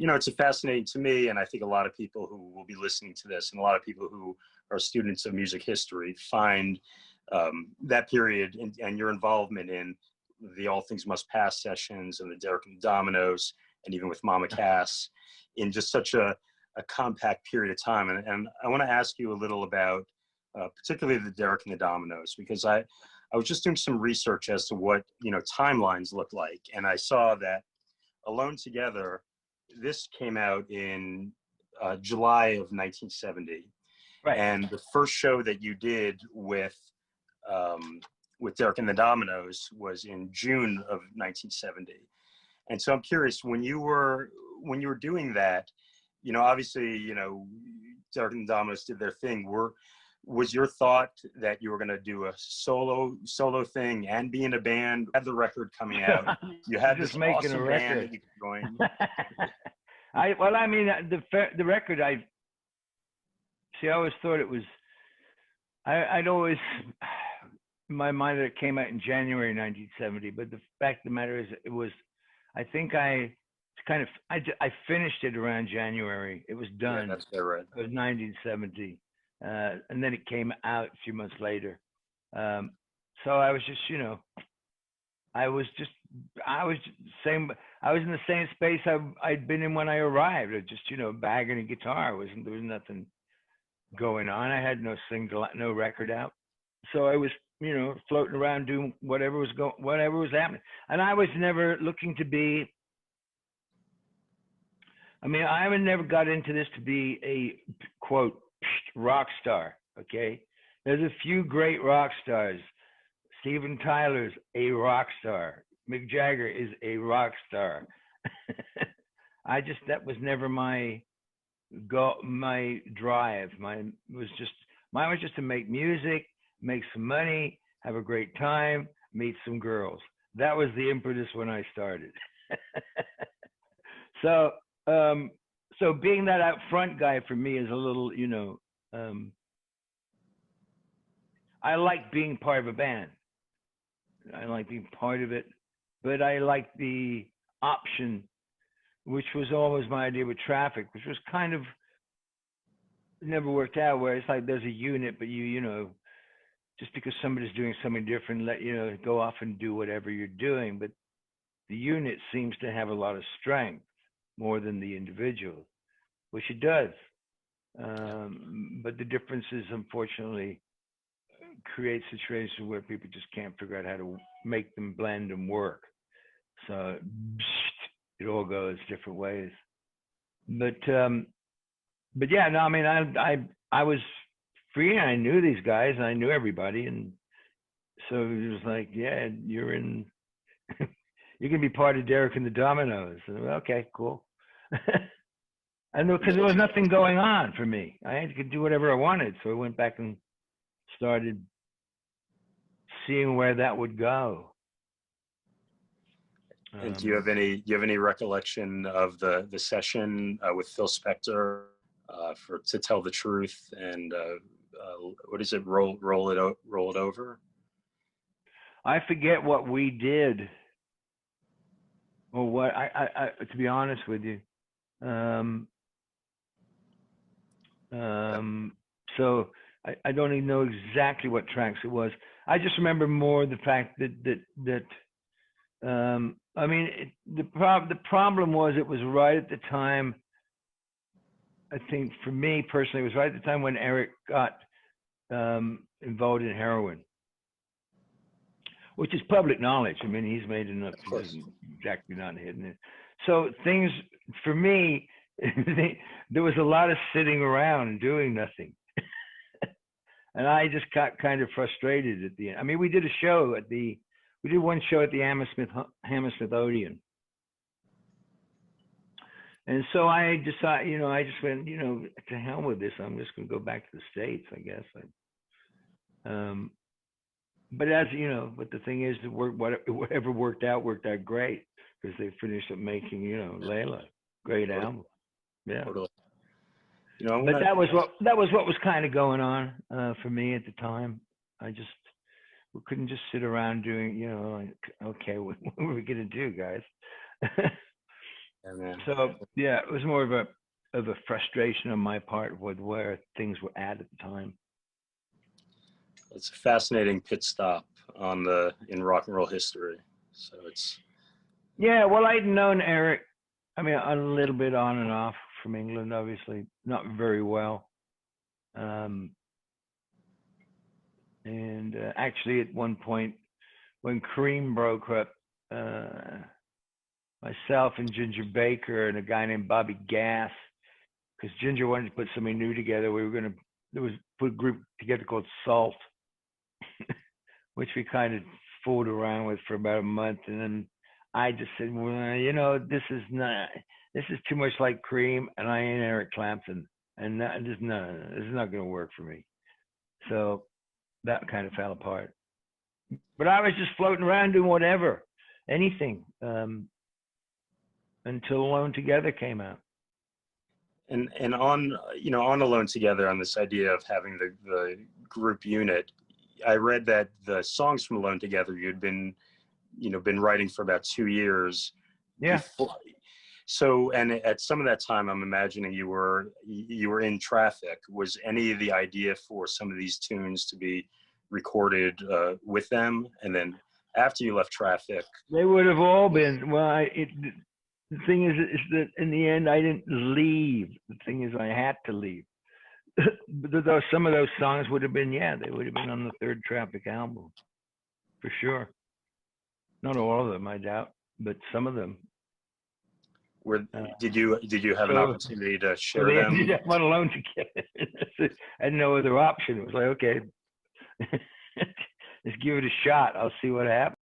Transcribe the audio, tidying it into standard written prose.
it's a fascinating to me, and I think a lot of people who will be listening to this, and a lot of people who are students of music history, find that period and your involvement in the All Things Must Pass sessions and the Derek and the Dominoes, and even with Mama Cass, in just such a compact period of time. And I want to ask you a little about particularly the Derek and the Dominoes, because I was just doing some research as to what, timelines look like. And I saw that Alone Together, this came out in July of 1970. Right. And the first show that you did with Derek and the Dominoes was in June of 1970. And so I'm curious, when you were doing that, obviously, Derek and the Dominoes did their thing. Was your thought that you were going to do a solo thing and be in a band? You had the record coming out. You had just this making awesome a record band that you could join. The record, I always thought it was, I'd always, in my mind, that it came out in January 1970, but the fact of the matter is, it was, I think I finished it around January. It was done. Yeah, that's right. It was 1970. And then it came out a few months later. So I was just, I was in the same space I'd been in when I arrived. I just, bag and a guitar. There was nothing going on. I had no record out. So I was, floating around doing whatever was happening. And I was never looking to be, I never got into this to be a, quote, rock star. Okay. There's a few great rock stars. Steven Tyler's a rock star. Mick Jagger is a rock star. That was never my drive. Mine was just to make music, make some money, have a great time, meet some girls. That was the impetus when I started. So being that out front guy for me is a little, I like being part of a band. I like being part of it, but I like the option, which was always my idea with Traffic, which was kind of never worked out, where it's like there's a unit, but just because somebody's doing something different, go off and do whatever you're doing. But the unit seems to have a lot of strength more than the individual, which it does. But the differences, unfortunately, create situations where people just can't figure out how to make them blend and work. So it all goes different ways. But yeah, no, I was free, and I knew these guys, and I knew everybody, and so it was like, yeah, you're gonna be part of Derek and the Dominoes. And, okay, cool. And because there was nothing going on for me, I could do whatever I wanted. So I went back and started seeing where that would go. And do you have any recollection of the session with Phil Spector for To Tell the Truth, and what is it, roll it over? I forget what we did, or what I to be honest with you. So I don't even know exactly what tracks it was. I just remember more the fact that the problem was, it was right at the time. I think for me personally, it was right at the time when Eric got involved in heroin, which is public knowledge. He's made enough. He's exactly not hidden it. So things, for me, there was a lot of sitting around and doing nothing. And I just got kind of frustrated at the end. We did one show at the Hammersmith Odeon. And so I decided, I just went, to hell with this. I'm just going to go back to the States, I guess. But but the thing is, whatever worked out great, because they finished up making, Layla, great album. Yeah. Totally. But that was what was kind of going on for me at the time. We couldn't just sit around doing, okay, what are we gonna do, guys? Yeah, man. So yeah, it was more of a frustration on my part with where things were at the time. It's a fascinating pit stop in rock and roll history. So it's Yeah, well, I'd known Eric, I mean, a little bit on and off from England, obviously, not very well. And actually, at one point, when Cream broke up, myself and Ginger Baker and a guy named Bobby Gass, because Ginger wanted to put something new together, there was put a group together called Salt, which we kind of fooled around with for about a month, and then I just said, well, you know, this is too much like Cream, and I ain't Eric Clapton, and this is not going to work for me. So that kind of fell apart. But I was just floating around doing whatever, anything, until Alone Together came out. and on Alone Together, on this idea of having the group unit, I read that the songs from Alone Together you'd been writing for about 2 years. Yeah. Before. So, and at some of that time, I'm imagining you were in Traffic. Was any of the idea for some of these tunes to be recorded with them, and then after you left Traffic? They would have all been. Well, the thing is that in the end, I didn't leave. The thing is, I had to leave. But some of those songs would have been, they would have been on the third Traffic album, for sure. Not all of them, I doubt, but some of them. Did you have an opportunity to share them? Did that one Alone Together. I had no other option. It was like, okay, let's give it a shot. I'll see what happens.